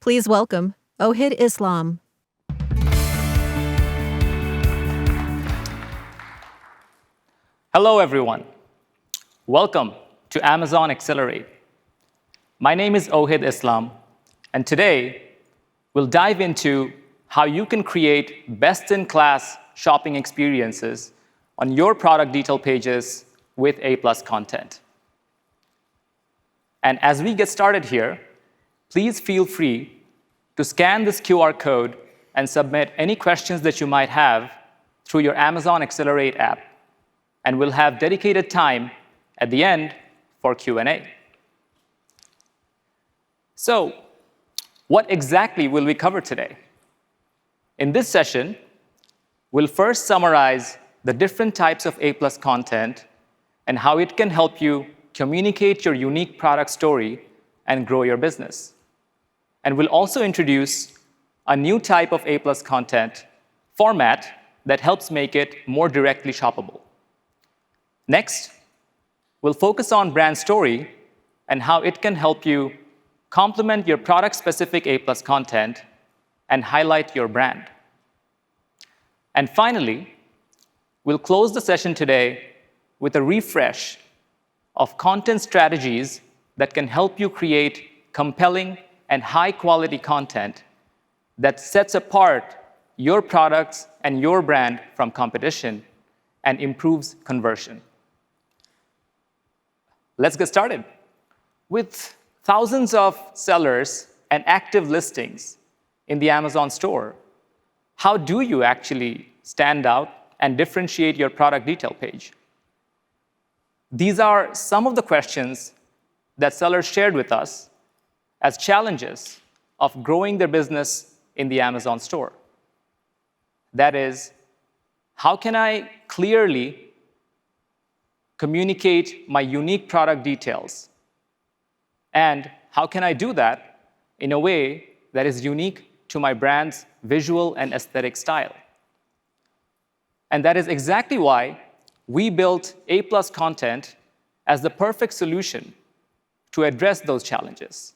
Please welcome Ohid Islam. Hello, everyone. Welcome to Amazon Accelerate. My name is Ohid Islam, and today we'll dive into how you can create best-in-class shopping experiences on your product detail pages with A+ content. And as we get started here, please feel free to scan this QR code and submit any questions that you might have through your Amazon Accelerate app, and we'll have dedicated time at the end for Q&A. So, what exactly will we cover today? In this session, we'll first summarize the different types of A+ content and how it can help you communicate your unique product story and grow your business. And we'll also introduce a new type of A+ content format that helps make it more directly shoppable. Next, we'll focus on brand story and how it can help you complement your product-specific A+ content and highlight your brand. And finally, we'll close the session today with a refresh of content strategies that can help you create compelling and high-quality content that sets apart your products and your brand from competition and improves conversion. Let's get started. With thousands of sellers and active listings in the Amazon store, how do you actually stand out and differentiate your product detail page? These are some of the questions that sellers shared with us as challenges of growing their business in the Amazon store. That is, how can I clearly communicate my unique product details? And how can I do that in a way that is unique to my brand's visual and aesthetic style? And that is exactly why we built A+ content as the perfect solution to address those challenges.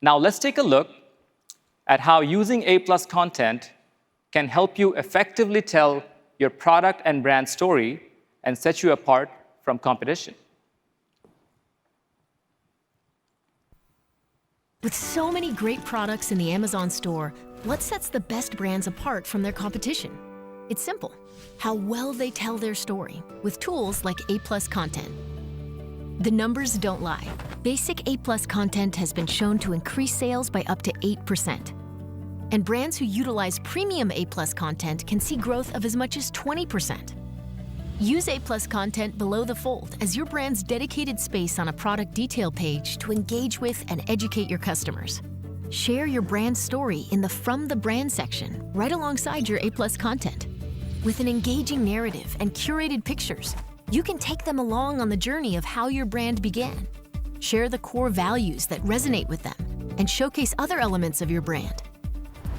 Now let's take a look at how using A+ content can help you effectively tell your product and brand story and set you apart from competition. With so many great products in the Amazon store, what sets the best brands apart from their competition? It's simple: how well they tell their story with tools like A+ content. The numbers don't lie. Basic A+ content has been shown to increase sales by up to 8%. And brands who utilize premium A+ content can see growth of as much as 20%. Use A+ content below the fold as your brand's dedicated space on a product detail page to engage with and educate your customers. Share your brand story in the From the Brand section right alongside your A+ content. With an engaging narrative and curated pictures, you can take them along on the journey of how your brand began. Share the core values that resonate with them and showcase other elements of your brand.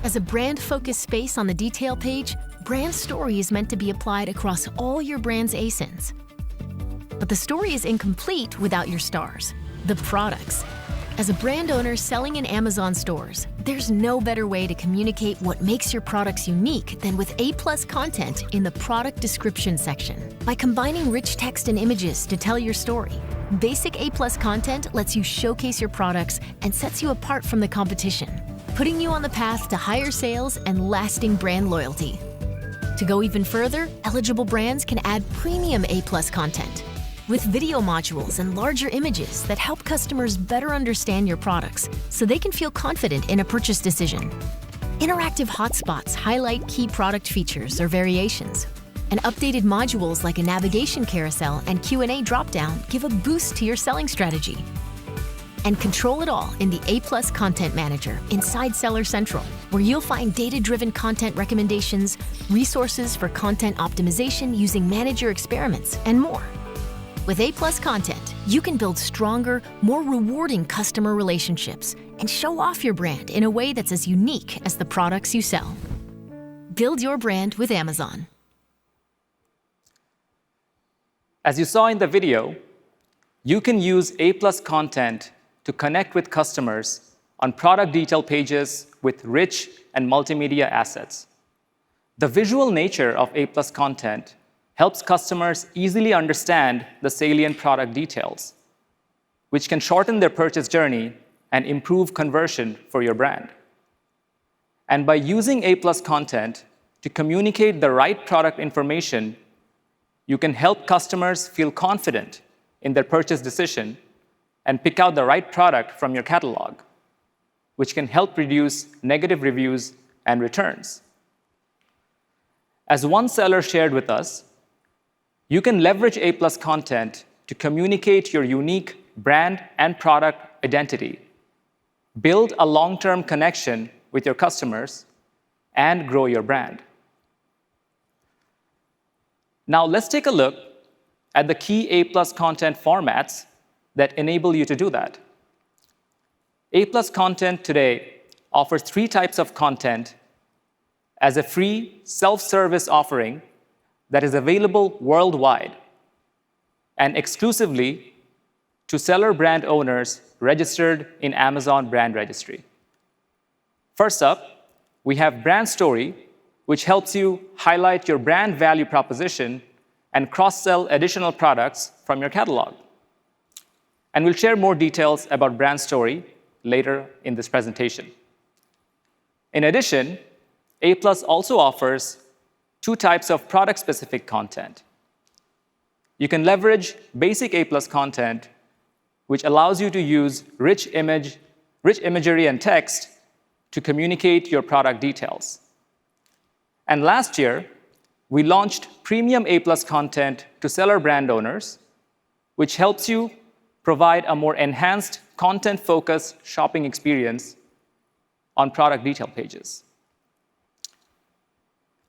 As a brand-focused space on the detail page, brand story is meant to be applied across all your brand's ASINs. But the story is incomplete without your stars, the products. As a brand owner selling in Amazon stores, there's no better way to communicate what makes your products unique than with A+ content in the product description section. By combining rich text and images to tell your story, basic A+ content lets you showcase your products and sets you apart from the competition, putting you on the path to higher sales and lasting brand loyalty. To go even further, eligible brands can add premium A+ content with video modules and larger images that help customers better understand your products so they can feel confident in a purchase decision. Interactive hotspots highlight key product features or variations, and updated modules like a navigation carousel and Q&A dropdown give a boost to your selling strategy. And control it all in the A+ Content Manager inside Seller Central, where you'll find data-driven content recommendations, resources for content optimization using manager experiments, and more. With A+ content, you can build stronger, more rewarding customer relationships and show off your brand in a way that's as unique as the products you sell. Build your brand with Amazon. As you saw in the video, you can use A+ content to connect with customers on product detail pages with rich and multimedia assets. The visual nature of A+ content helps customers easily understand the salient product details, which can shorten their purchase journey and improve conversion for your brand. And by using A+ content to communicate the right product information, you can help customers feel confident in their purchase decision and pick out the right product from your catalog, which can help reduce negative reviews and returns. As one seller shared with us, you can leverage A+ content to communicate your unique brand and product identity, build a long-term connection with your customers, and grow your brand. Now let's take a look at the key A+ content formats that enable you to do that. A+ content today offers 3 types of content as a free self-service offering that is available worldwide and exclusively to seller brand owners registered in Amazon Brand Registry. First up, we have Brand Story, which helps you highlight your brand value proposition and cross-sell additional products from your catalog. And we'll share more details about Brand Story later in this presentation. In addition, A+ also offers 2 types of product-specific content. You can leverage basic A+ content, which allows you to use rich imagery and text to communicate your product details. And last year, we launched premium A+ content to seller brand owners, which helps you provide a more enhanced content-focused shopping experience on product detail pages.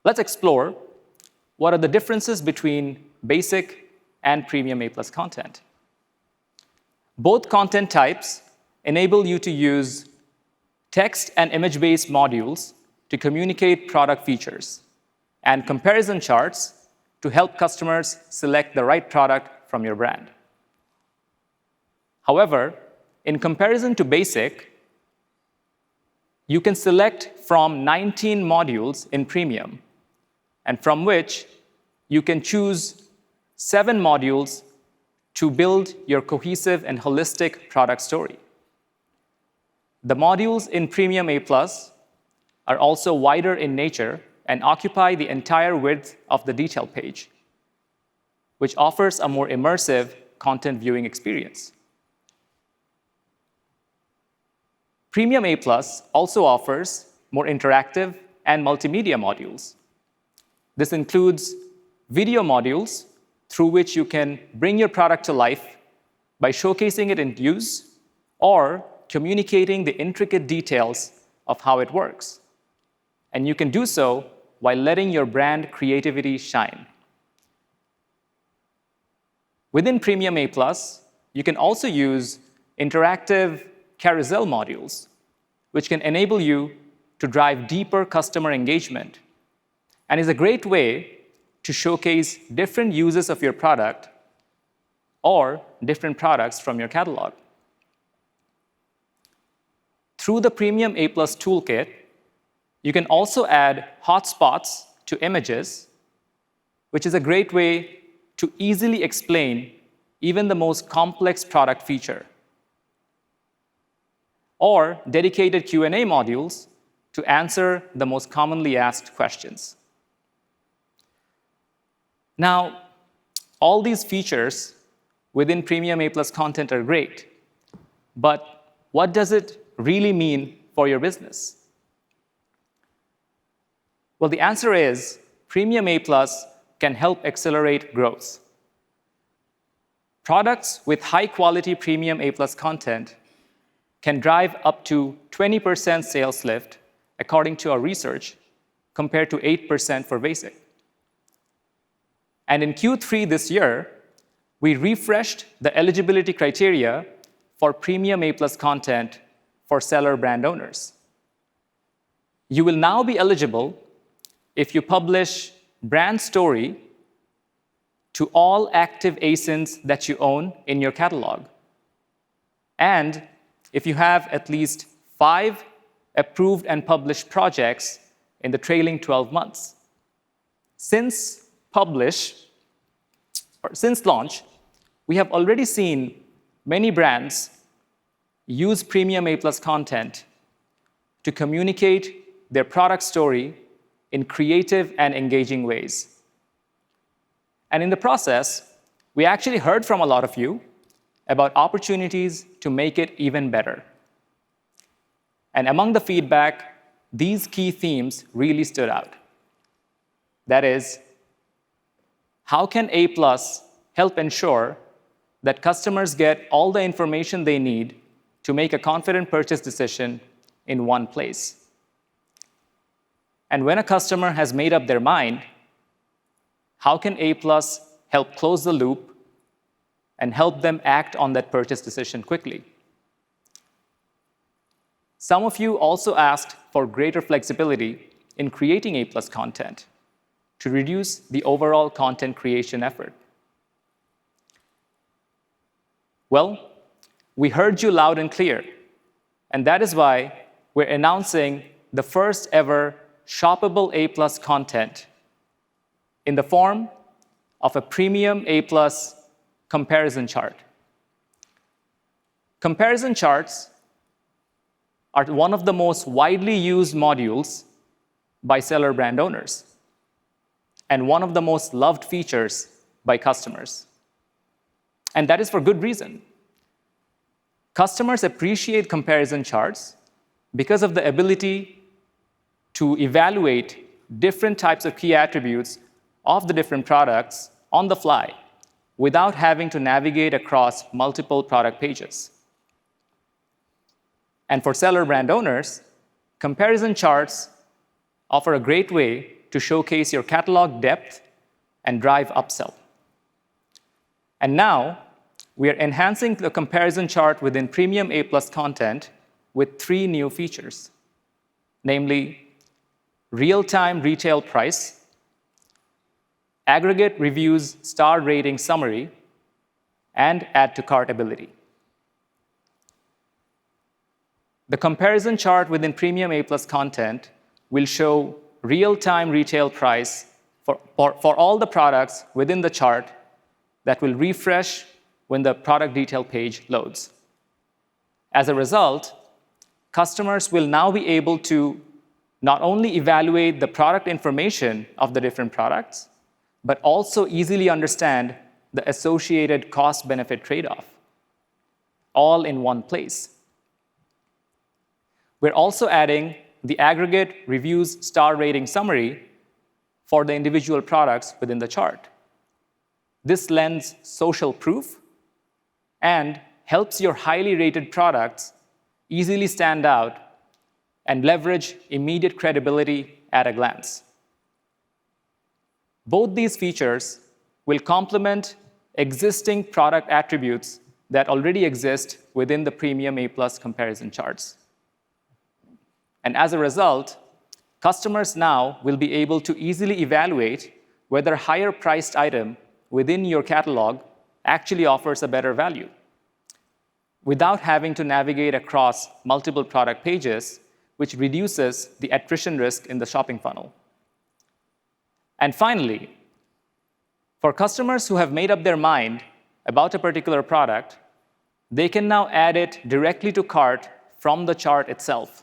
Let's explore what are the differences between basic and premium A+ content. Both content types enable you to use text and image-based modules to communicate product features and comparison charts to help customers select the right product from your brand. However, in comparison to basic, you can select from 19 modules in premium, and from which you can choose 7 modules to build your cohesive and holistic product story. The modules in Premium A+ are also wider in nature and occupy the entire width of the detail page, which offers a more immersive content viewing experience. Premium A+ also offers more interactive and multimedia modules. This includes video modules through which you can bring your product to life by showcasing it in use or communicating the intricate details of how it works. And you can do so while letting your brand creativity shine. Within Premium A+, you can also use interactive carousel modules, which can enable you to drive deeper customer engagement and is a great way to showcase different uses of your product or different products from your catalog. Through the Premium A+ toolkit, you can also add hotspots to images, which is a great way to easily explain even the most complex product feature, or dedicated Q&A modules to answer the most commonly asked questions. Now, all these features within Premium A+ content are great, but what does it really mean for your business? Well, the answer is Premium A+ can help accelerate growth. Products with high-quality Premium A+ content can drive up to 20% sales lift, according to our research, compared to 8% for basic. And in Q3 this year, we refreshed the eligibility criteria for Premium A+ content for seller brand owners. You will now be eligible if you publish Brand Story to all active ASINs that you own in your catalog, and if you have at least 5 approved and published projects in the trailing 12 months. Since launch, we have already seen many brands use Premium A+ content to communicate their product story in creative and engaging ways. And in the process, we actually heard from a lot of you about opportunities to make it even better. And among the feedback, these key themes really stood out. That is, how can A+ help ensure that customers get all the information they need to make a confident purchase decision in one place? And when a customer has made up their mind, how can A+ help close the loop and help them act on that purchase decision quickly? Some of you also asked for greater flexibility in creating A+ content to reduce the overall content creation effort. Well, we heard you loud and clear, and that is why we're announcing the first ever shoppable A+ content in the form of a Premium A+ comparison chart. Comparison charts are one of the most widely used modules by seller brand owners and one of the most loved features by customers. And that is for good reason. Customers appreciate comparison charts because of the ability to evaluate different types of key attributes of the different products on the fly without having to navigate across multiple product pages. And for seller brand owners, comparison charts offer a great way to showcase your catalog depth and drive upsell. And now, we are enhancing the comparison chart within Premium A+ content with 3 new features, namely real-time retail price, aggregate reviews star rating summary, and add to cart ability. The comparison chart within Premium A+ content will show real-time retail price for all the products within the chart that will refresh when the product detail page loads. As a result, customers will now be able to not only evaluate the product information of the different products, but also easily understand the associated cost-benefit trade-off, all in one place. We're also adding the aggregate reviews star rating summary for the individual products within the chart. This lends social proof and helps your highly rated products easily stand out and leverage immediate credibility at a glance. Both these features will complement existing product attributes that already exist within the Premium A+ comparison charts. And as a result, customers now will be able to easily evaluate whether a higher priced item within your catalog actually offers a better value without having to navigate across multiple product pages, which reduces the attrition risk in the shopping funnel. And finally, for customers who have made up their mind about a particular product, they can now add it directly to cart from the chart itself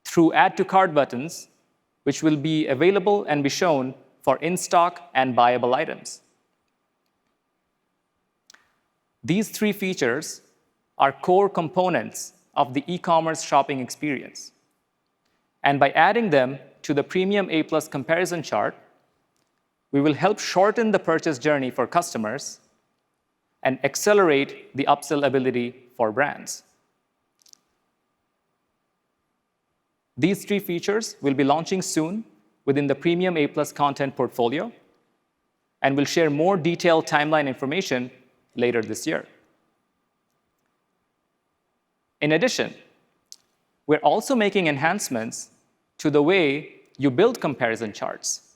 through Add to Cart buttons, which will be available and be shown for in-stock and buyable items. These 3 features are core components of the e-commerce shopping experience. And by adding them to the Premium A+ comparison chart, we will help shorten the purchase journey for customers and accelerate the upsell ability for brands. These 3 features will be launching soon within the Premium A+ content portfolio, and we'll share more detailed timeline information later this year. In addition, we're also making enhancements to the way you build comparison charts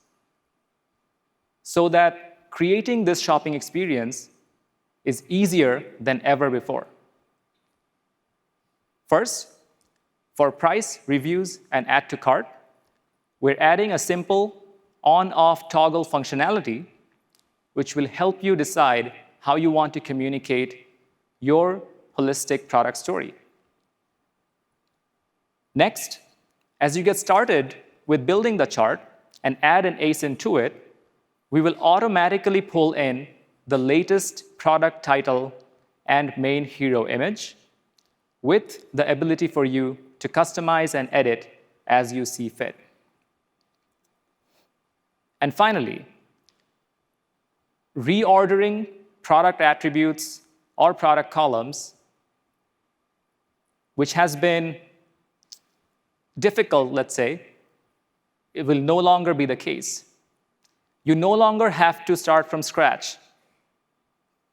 so that creating this shopping experience is easier than ever before. First, For price, reviews, and add to cart, we're adding a simple on-off toggle functionality, which will help you decide how you want to communicate your holistic product story. Next, as you get started with building the chart and add an ASIN to it, we will automatically pull in the latest product title and main hero image with the ability for you to customize and edit as you see fit. And finally, reordering product attributes or product columns, which has been difficult, let's say, it will no longer be the case. You no longer have to start from scratch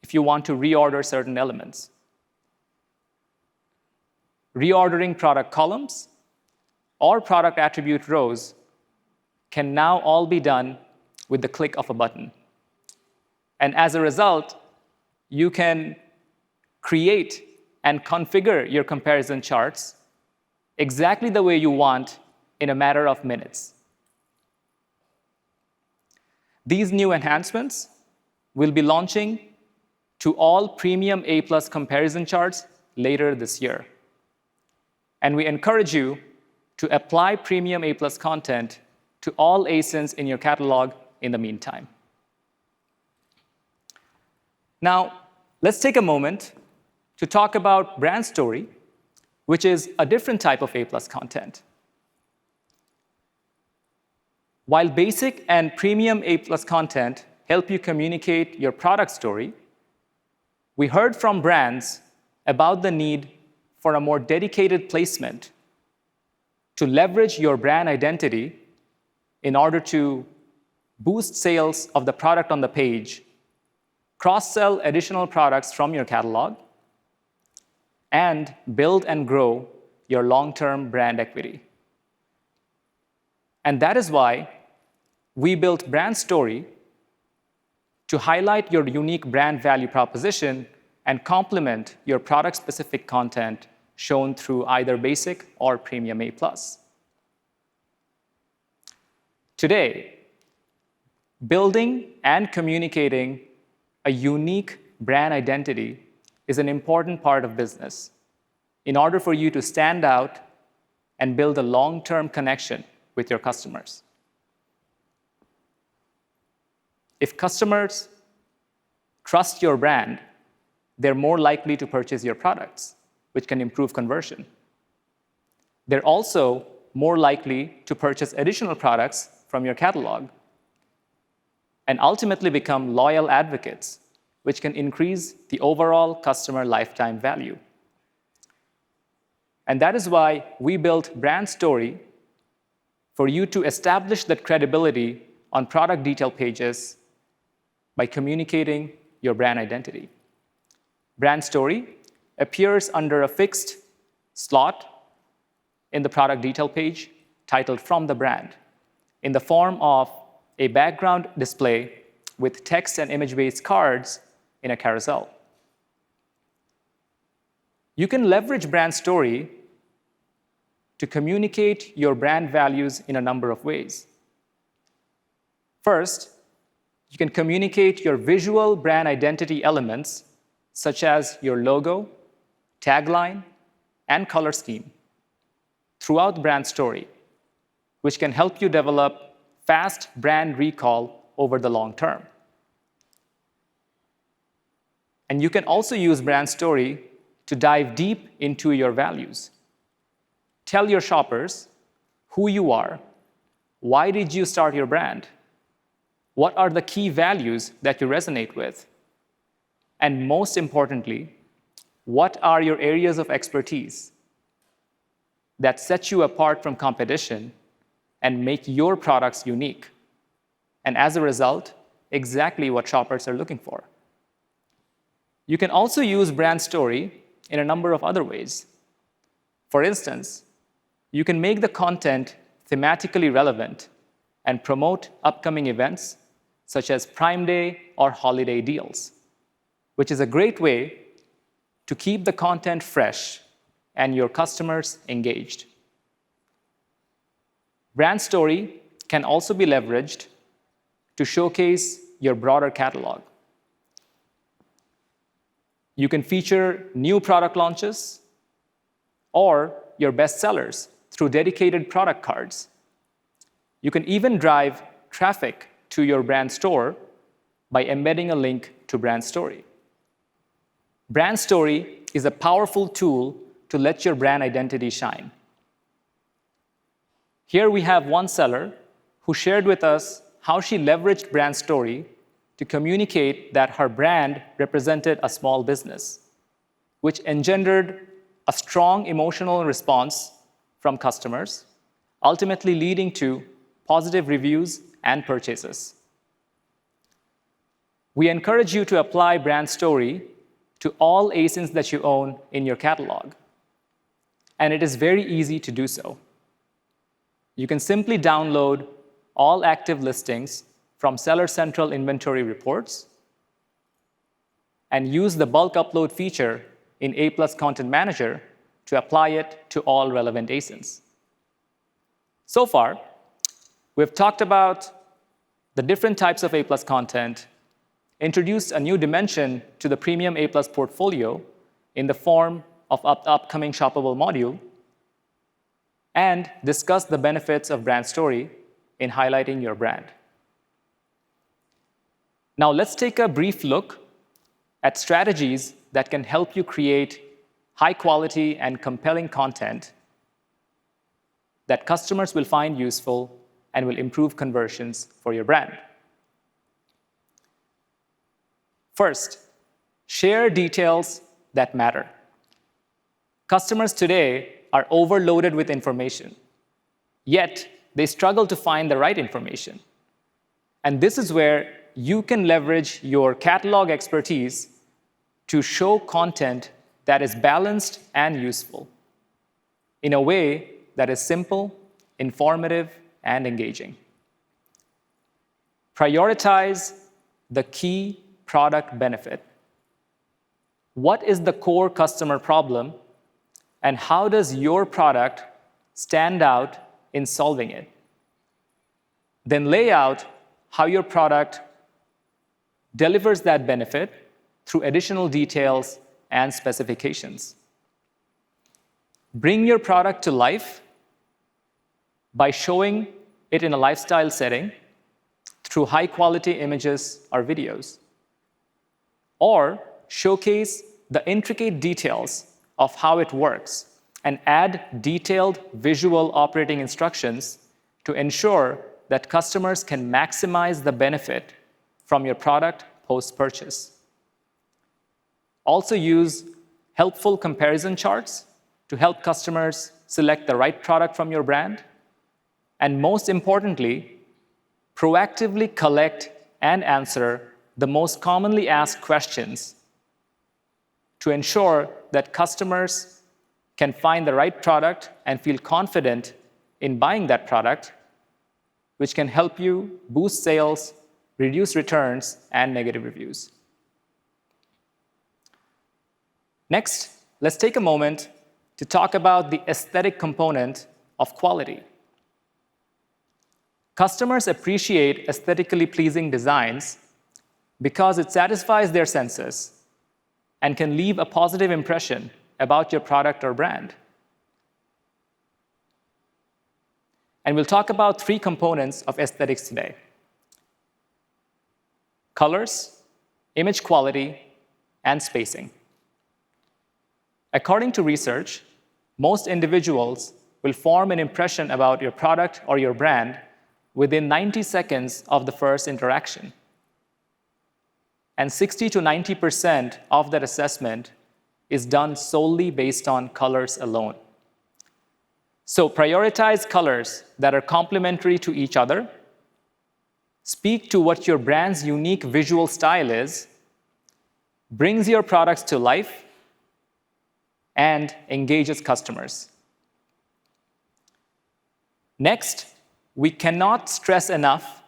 if you want to reorder certain elements. Reordering product columns or product attribute rows can now all be done with the click of a button. And as a result, you can create and configure your comparison charts exactly the way you want in a matter of minutes. These new enhancements will be launching to all premium A+ comparison charts later this year. And we encourage you to apply premium A+ content to all ASINs in your catalog in the meantime. Now, let's take a moment to talk about brand story, which is a different type of A+ content. While basic and premium A+ content help you communicate your product story, we heard from brands about the need for a more dedicated placement to leverage your brand identity in order to boost sales of the product on the page, cross-sell additional products from your catalog, and build and grow your long-term brand equity. And that is why we built Brand Story to highlight your unique brand value proposition and complement your product-specific content shown through either basic or premium A+. Today, building and communicating a unique brand identity is an important part of business in order for you to stand out and build a long-term connection with your customers. If customers trust your brand, they're more likely to purchase your products, which can improve conversion. They're also more likely to purchase additional products from your catalog and ultimately become loyal advocates, which can increase the overall customer lifetime value. And that is why we built Brand Story for you to establish that credibility on product detail pages by communicating your brand identity. Brand Story appears under a fixed slot in the product detail page titled From the Brand in the form of a background display with text and image-based cards in a carousel. You can leverage Brand Story to communicate your brand values in a number of ways. First, you can communicate your visual brand identity elements, such as your logo, tagline, and color scheme, throughout Brand Story, which can help you develop fast brand recall over the long term. And you can also use Brand Story to dive deep into your values. Tell your shoppers who you are, why did you start your brand, what are the key values that you resonate with, and most importantly, what are your areas of expertise that set you apart from competition and make your products unique, and as a result, exactly what shoppers are looking for. You can also use Brand Story in a number of other ways. For instance, you can make the content thematically relevant and promote upcoming events such as Prime Day or holiday deals, which is a great way to keep the content fresh and your customers engaged. Brand story can also be leveraged to showcase your broader catalog. You can feature new product launches or your best sellers through dedicated product cards. You can even drive traffic to your brand store by embedding a link to Brand Story. Brand Story is a powerful tool to let your brand identity shine. Here we have one seller who shared with us how she leveraged Brand Story to communicate that her brand represented a small business, which engendered a strong emotional response from customers, ultimately leading to positive reviews and purchases. We encourage you to apply Brand Story to all ASINs that you own in your catalog. And it is very easy to do so. You can simply download all active listings from Seller Central Inventory Reports and use the bulk upload feature in A+ Content Manager to apply it to all relevant ASINs. So far, we've talked about the different types of A+ content, introduced a new dimension to the premium A+ portfolio in the form of the upcoming shoppable module, and discussed the benefits of Brand Story in highlighting your brand. Now let's take a brief look at strategies that can help you create high quality and compelling content that customers will find useful and will improve conversions for your brand. First, share details that matter. Customers today are overloaded with information, yet they struggle to find the right information. And this is where you can leverage your catalog expertise to show content that is balanced and useful in a way that is simple, informative, and engaging. Prioritize the key product benefit. What is the core customer problem, and how does your product stand out in solving it? Then lay out how your product delivers that benefit through additional details and specifications. Bring your product to life by showing it in a lifestyle setting through high-quality images or videos. Or showcase the intricate details of how it works and add detailed visual operating instructions to ensure that customers can maximize the benefit from your product post-purchase. Also use helpful comparison charts to help customers select the right product from your brand. And most importantly, proactively collect and answer the most commonly asked questions to ensure that customers can find the right product and feel confident in buying that product, which can help you boost sales, reduce returns, and negative reviews. Next, let's take a moment to talk about the aesthetic component of quality. Customers appreciate aesthetically pleasing designs because it satisfies their senses and can leave a positive impression about your product or brand. And we'll talk about 3 components of aesthetics today: colors, image quality, and spacing. According to research, most individuals will form an impression about your product or your brand within 90 seconds of the first interaction. And 60 to 90% of that assessment is done solely based on colors alone. So prioritize colors that are complementary to each other, speak to what your brand's unique visual style is, brings your products to life, and engages customers. Next, we cannot stress enough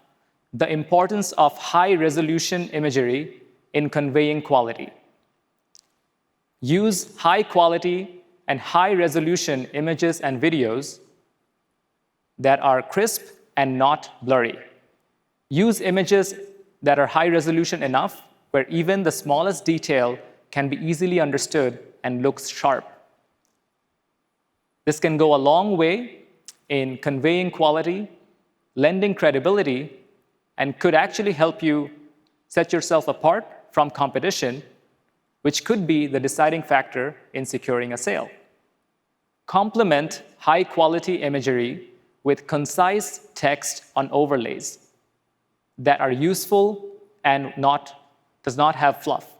the importance of high-resolution imagery in conveying quality. Use high-quality and high-resolution images and videos that are crisp and not blurry. Use images that are high resolution enough where even the smallest detail can be easily understood and looks sharp. This can go a long way in conveying quality, lending credibility, and could actually help you set yourself apart from competition, which could be the deciding factor in securing a sale. Complement high-quality imagery with concise text on overlays that are useful and does not have fluff.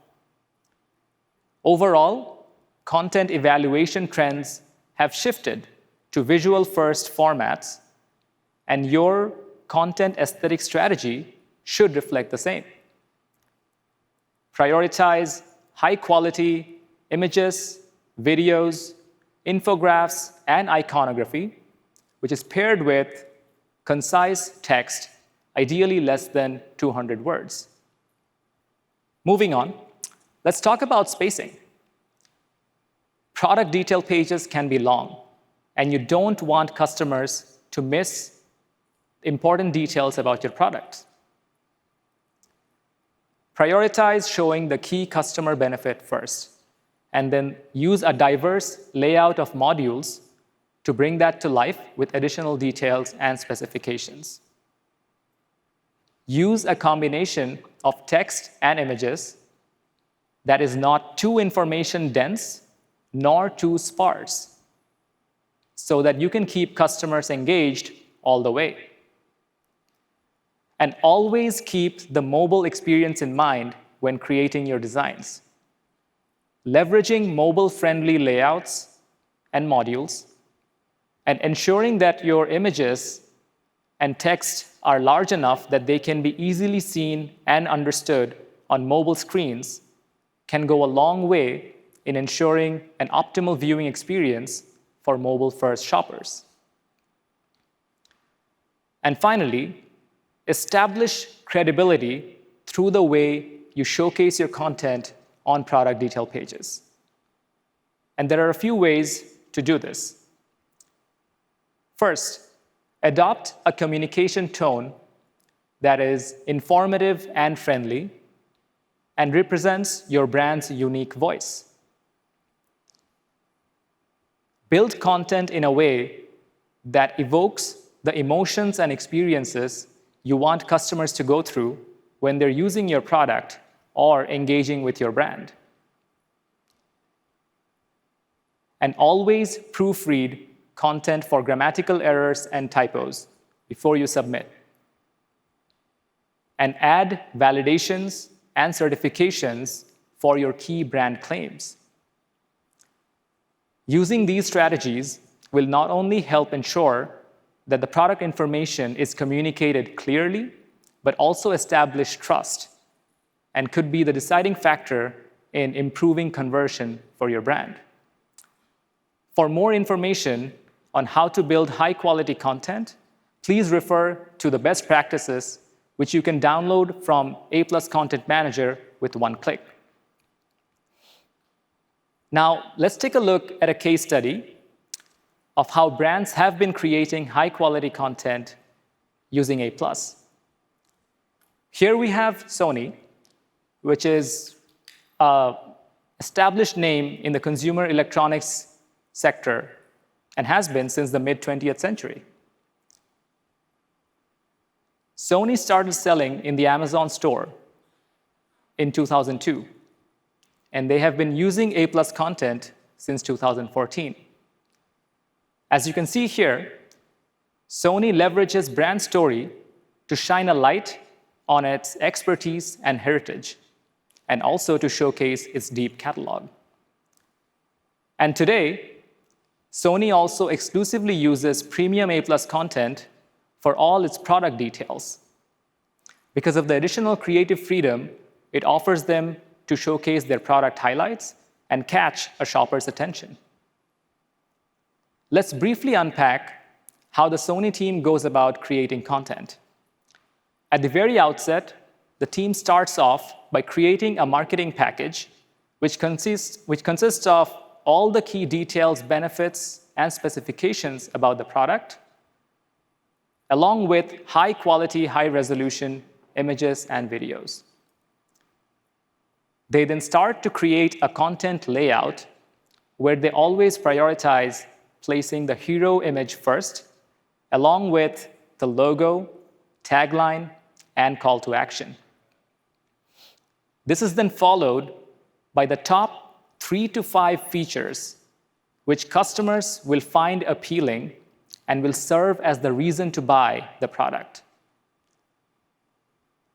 Overall, content evaluation trends have shifted to visual-first formats, and your content aesthetic strategy should reflect the same. Prioritize high-quality images, videos, infographics, and iconography, which is paired with concise text, ideally less than 200 words. Moving on, let's talk about spacing. Product detail pages can be long, and you don't want customers to miss important details about your product. Prioritize showing the key customer benefit first, and then use a diverse layout of modules to bring that to life with additional details and specifications. Use a combination of text and images that is not too information dense nor too sparse, so that you can keep customers engaged all the way. And always keep the mobile experience in mind when creating your designs. Leveraging mobile-friendly layouts and modules, and ensuring that your images and text are large enough that they can be easily seen and understood on mobile screens can go a long way in ensuring an optimal viewing experience for mobile-first shoppers. And finally, establish credibility through the way you showcase your content on product detail pages. And there are a few ways to do this. First, adopt a communication tone that is informative and friendly and represents your brand's unique voice. Build content in a way that evokes the emotions and experiences you want customers to go through when they're using your product or engaging with your brand. And always proofread content for grammatical errors and typos before you submit. And add validations and certifications for your key brand claims. Using these strategies will not only help ensure that the product information is communicated clearly, but also establish trust and could be the deciding factor in improving conversion for your brand. For more information on how to build high-quality content, please refer to the best practices, which you can download from A+ Content Manager with one click. Now, let's take a look at a case study of how brands have been creating high-quality content using A+. Here we have Sony, which is an established name in the consumer electronics sector and has been since the mid-20th century. Sony started selling in the Amazon store in 2002, and they have been using A+ content since 2014. As you can see here, Sony leverages brand story to shine a light on its expertise and heritage, and also to showcase its deep catalog. And today, Sony also exclusively uses premium A+ content for all its product details. Because of the additional creative freedom it offers them to showcase their product highlights and catch a shopper's attention. Let's briefly unpack how the Sony team goes about creating content. At the very outset, the team starts off by creating a marketing package which consists of all the key details, benefits, and specifications about the product, along with high-quality, high-resolution images and videos. They then start to create a content layout where they always prioritize placing the hero image first, along with the logo, tagline, and call to action. This is then followed by the top 3 to 5 features which customers will find appealing and will serve as the reason to buy the product.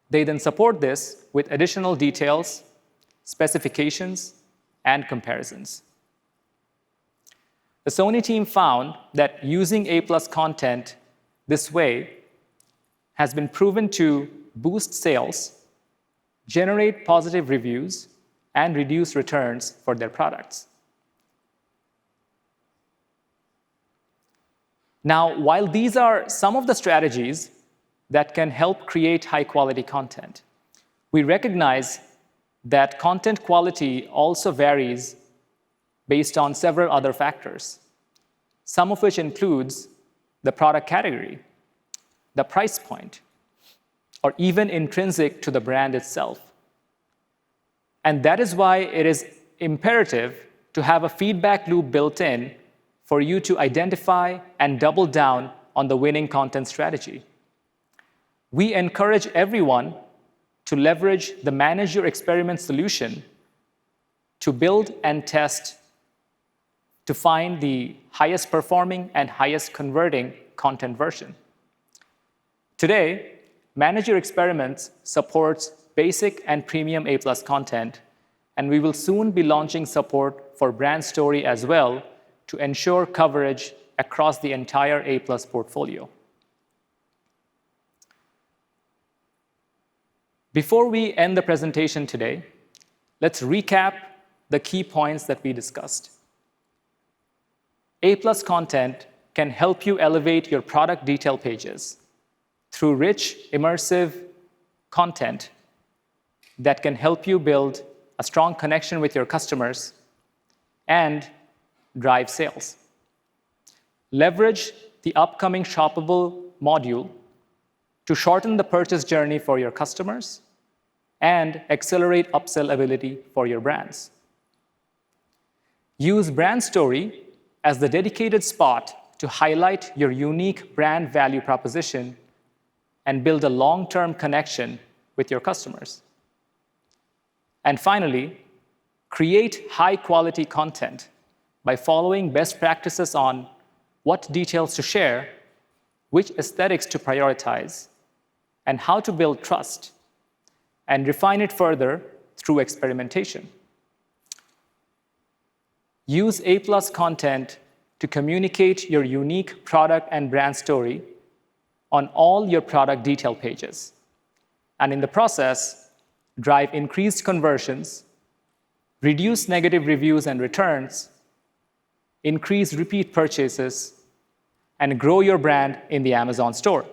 They then support this with additional details, specifications, and comparisons. The Sony team found that using A+ content this way has been proven to boost sales, generate positive reviews, and reduce returns for their products. Now, while these are some of the strategies that can help create high-quality content, we recognize that content quality also varies based on several other factors, some of which includes the product category, the price point, or even intrinsic to the brand itself. And that is why it is imperative to have a feedback loop built in for you to identify and double down on the winning content strategy. We encourage everyone to leverage the Manage Your Experiment solution to build and test to find the highest performing and highest converting content version. Today, Manage Your Experiments supports basic and premium A+ content, and we will soon be launching support for Brand Story as well to ensure coverage across the entire A+ portfolio. Before we end the presentation today, let's recap the key points that we discussed. A+ content can help you elevate your product detail pages through rich, immersive content that can help you build a strong connection with your customers and drive sales. Leverage the upcoming shoppable module to shorten the purchase journey for your customers and accelerate upsell ability for your brands. Use Brand Story as the dedicated spot to highlight your unique brand value proposition and build a long-term connection with your customers. And finally, create high-quality content by following best practices on what details to share, which aesthetics to prioritize, and how to build trust, and refine it further through experimentation. Use A+ content to communicate your unique product and brand story on all your product detail pages, and in the process, drive increased conversions, reduce negative reviews and returns, increase repeat purchases, and grow your brand in the Amazon store.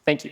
Thank you.